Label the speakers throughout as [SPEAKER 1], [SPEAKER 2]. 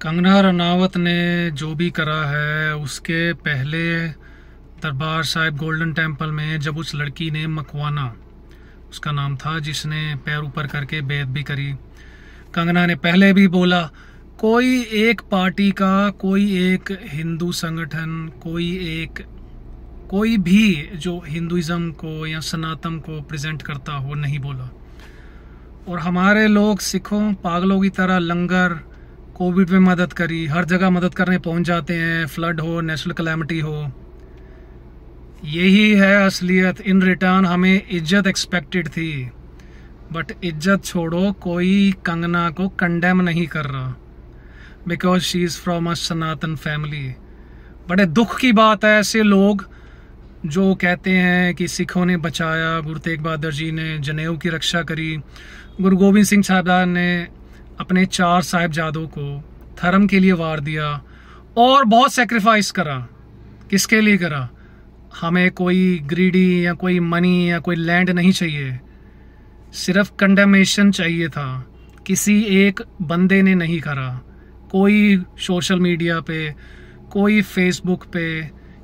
[SPEAKER 1] कंगना रनावत ने जो भी करा है, उसके पहले दरबार साहिब गोल्डन टेम्पल में जब उस लड़की ने मकवाना, उसका नाम था, जिसने पैर ऊपर करके बेइज्जती भी करी, कंगना ने पहले भी बोला कोई एक पार्टी का, कोई एक हिंदू संगठन, कोई भी जो हिंदुइज्म को या सनातन को प्रेजेंट करता हो नहीं बोला। और हमारे लोग सिखों पागलों की तरह लंगर, कोविड में मदद करी, हर जगह मदद करने पहुंच जाते हैं, फ्लड हो, नेशनल कैलेमिटी हो। यही है असलियत। इन रिटर्न हमें इज्जत एक्सपेक्टेड थी, बट इज्जत छोड़ो, कोई कंगना को कंडेम नहीं कर रहा because she is from a Sanatan family. बड़े दुख की बात है ऐसे लोग जो कहते हैं कि सिखों ने बचाया, गुरु तेग बहादुर जी ने जनेऊ की रक्षा करी, गुरु गोविंद सिंह साहिबजादा ने अपने 4 साहिबजादों को धर्म के लिए वार दिया और बहुत सेक्रीफाइस करा। किसके लिए करा? हमें कोई ग्रीडी या कोई मनी या कोई लैंड नहीं चाहिए, सिर्फ कंडेमेशन चाहिए था। किसी एक बंदे ने नहीं करा, कोई सोशल मीडिया पे, कोई फेसबुक पे,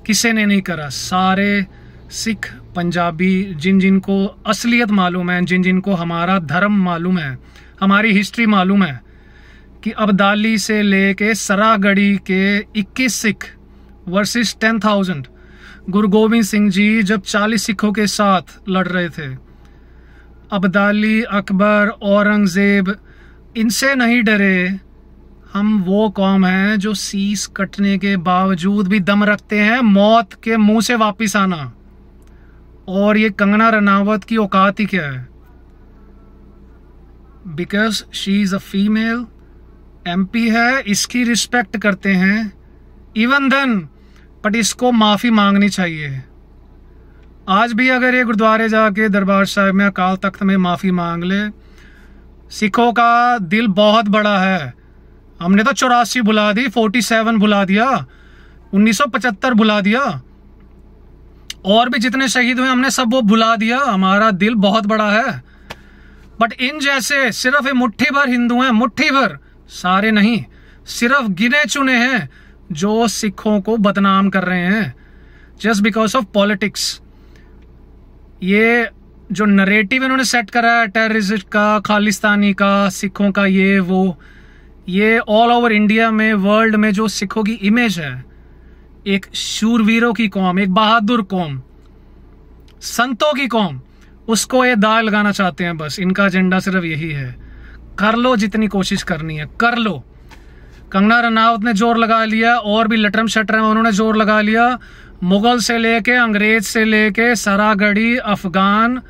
[SPEAKER 1] किसी ने नहीं करा। सारे सिख पंजाबी जिन जिनको असलियत मालूम है, जिन जिनको हमारा धर्म मालूम है, हमारी हिस्ट्री मालूम है कि अब्दाली से लेके सरागढ़ी के 21 सिख वर्सेस 10,000, गुरु गोविंद सिंह जी जब 40 सिखों के साथ लड़ रहे थे, अब्दाली, अकबर, औरंगजेब, इनसे नहीं डरे। हम वो कौम है जो सीस कटने के बावजूद भी दम रखते हैं मौत के मुंह से वापिस आना। और ये कंगना रनावत की औकात ही क्या है? Because she is a female MP है, इसकी रिस्पेक्ट करते हैं इवन देन, बट इसको माफी मांगनी चाहिए। आज भी अगर ये गुरुद्वारे जाके दरबार साहिब में अकाल तख्त में माफी मांग ले, सिखों का दिल बहुत बड़ा है। हमने तो 84 भुला दी, 47 भुला दिया, 1975 भुला दिया, और भी जितने शहीद हुए हमने सब वो भुला दिया। हमारा दिल बहुत बड़ा है। बट इन जैसे सिर्फ एक मुट्ठी भर हिंदू हैं, मुट्ठी भर, सारे नहीं, सिर्फ गिने चुने हैं जो सिखों को बदनाम कर रहे हैं जस्ट बिकॉज ऑफ पॉलिटिक्स। ये जो नरेटिव इन्होंने सेट करा है टेररिस्ट का, खालिस्तानी का, सिखों का, ये ऑल ओवर इंडिया में, वर्ल्ड में जो सिखों की इमेज है, एक शूरवीरों की कौम, एक बहादुर कौम, संतों की कौम, उसको ये दाग लगाना चाहते हैं। बस इनका एजेंडा सिर्फ यही है। कर लो जितनी कोशिश करनी है, कर लो। कंगना रनावत ने जोर लगा लिया, और भी लटरम शटरम उन्होंने जोर लगा लिया। मुगल से लेके, अंग्रेज से लेके, सरागढ़ी, अफगान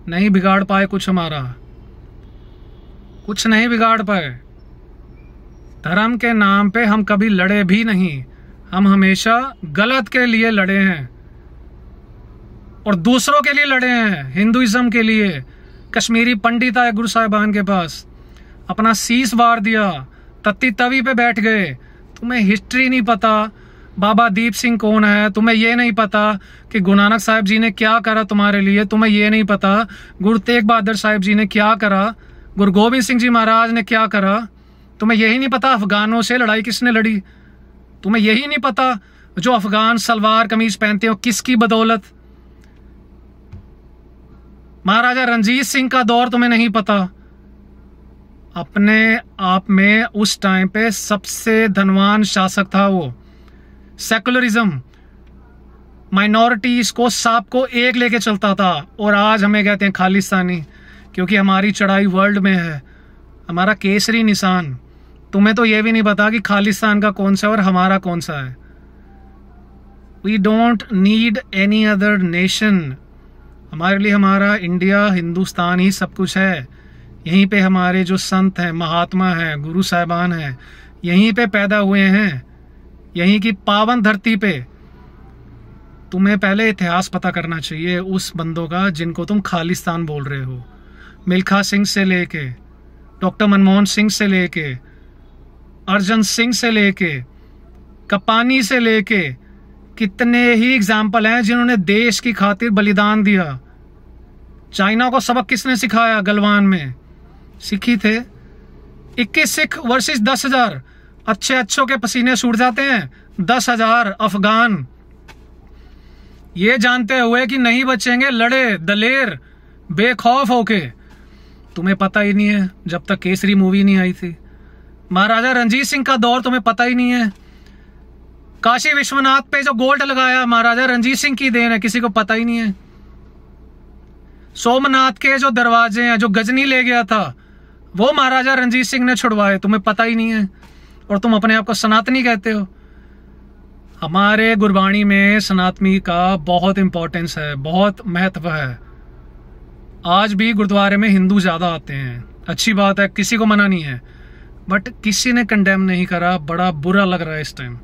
[SPEAKER 1] नहीं बिगाड़ पाए कुछ हमारा, कुछ नहीं बिगाड़ पाए। धर्म के नाम पे हम कभी लड़े भी नहीं, हम हमेशा गलत के लिए लड़े हैं और दूसरों के लिए लड़े हैं, हिंदुइज्म के लिए। कश्मीरी पंडित आए गुरु साहिबान के पास, अपना शीश वार दिया, तत्ती तवी पे बैठ गए। तुम्हें हिस्ट्री नहीं पता, बाबा दीप सिंह कौन है, तुम्हें ये नहीं पता कि गुरु नानक साहिब जी ने क्या करा तुम्हारे लिए, तुम्हें ये नहीं पता गुरु तेग बहादुर साहिब जी ने क्या करा, गुरु गोविंद सिंह जी महाराज ने क्या करा, तुम्हें यही नहीं पता अफगानों से लड़ाई किसने लड़ी, तुम्हें यही नहीं पता जो अफगान सलवार कमीज पहनते हो किसकी बदौलत, महाराजा रंजीत सिंह का दौर तुम्हें नहीं पता। अपने आप में उस टाइम पे सबसे धनवान शासक था वो। सेकुलरिज्म, माइनॉरिटीज को, सांप को एक लेके चलता था। और आज हमें कहते हैं खालिस्तानी, क्योंकि हमारी चढ़ाई वर्ल्ड में है, हमारा केसरी निशान। तुम्हें तो ये भी नहीं पता कि खालिस्तान का कौन सा और हमारा कौन सा है। We don't need any other nation. हमारे लिए हमारा इंडिया, हिंदुस्तान ही सब कुछ है। यहीं पे हमारे जो संत हैं, महात्मा हैं, गुरु साहिबान हैं, यहीं पे पैदा हुए हैं, यहीं की पावन धरती पे। तुम्हें पहले इतिहास पता करना चाहिए उस बंदों का जिनको तुम खालिस्तान बोल रहे हो। मिल्खा सिंह से लेके, डॉक्टर मनमोहन सिंह से लेके, अर्जन सिंह से लेके, कपानी से लेके, कितने ही एग्जाम्पल हैं जिन्होंने देश की खातिर बलिदान दिया। चाइना को सबक किसने सिखाया? गलवान में सिख ही थे। 21 सिख वर्सेस 10,000। अच्छे अच्छों के पसीने छूट जाते हैं, 10,000 अफगान ये जानते हुए कि नहीं बचेंगे, लड़े दलेर बेखौफ होके। तुम्हें पता ही नहीं है जब तक केसरी मूवी नहीं आई थी। महाराजा रंजीत सिंह का दौर तुम्हें पता ही नहीं है। काशी विश्वनाथ पे जो गोल्ड लगाया महाराजा रंजीत सिंह की देन है, किसी को पता ही नहीं है। सोमनाथ के जो दरवाजे हैं, जो गजनी ले गया था, वो महाराजा रंजीत सिंह ने छुड़वाए, तुम्हें पता ही नहीं है। और तुम अपने आप को सनातनी कहते हो। हमारे गुरबाणी में सनातनी का बहुत इंपॉर्टेंस है, बहुत महत्व है। आज भी गुरुद्वारे में हिंदू ज्यादा आते हैं, अच्छी बात है, किसी को मना नहीं है, बट किसी ने कंडेम नहीं करा। बड़ा बुरा लग रहा है इस टाइम।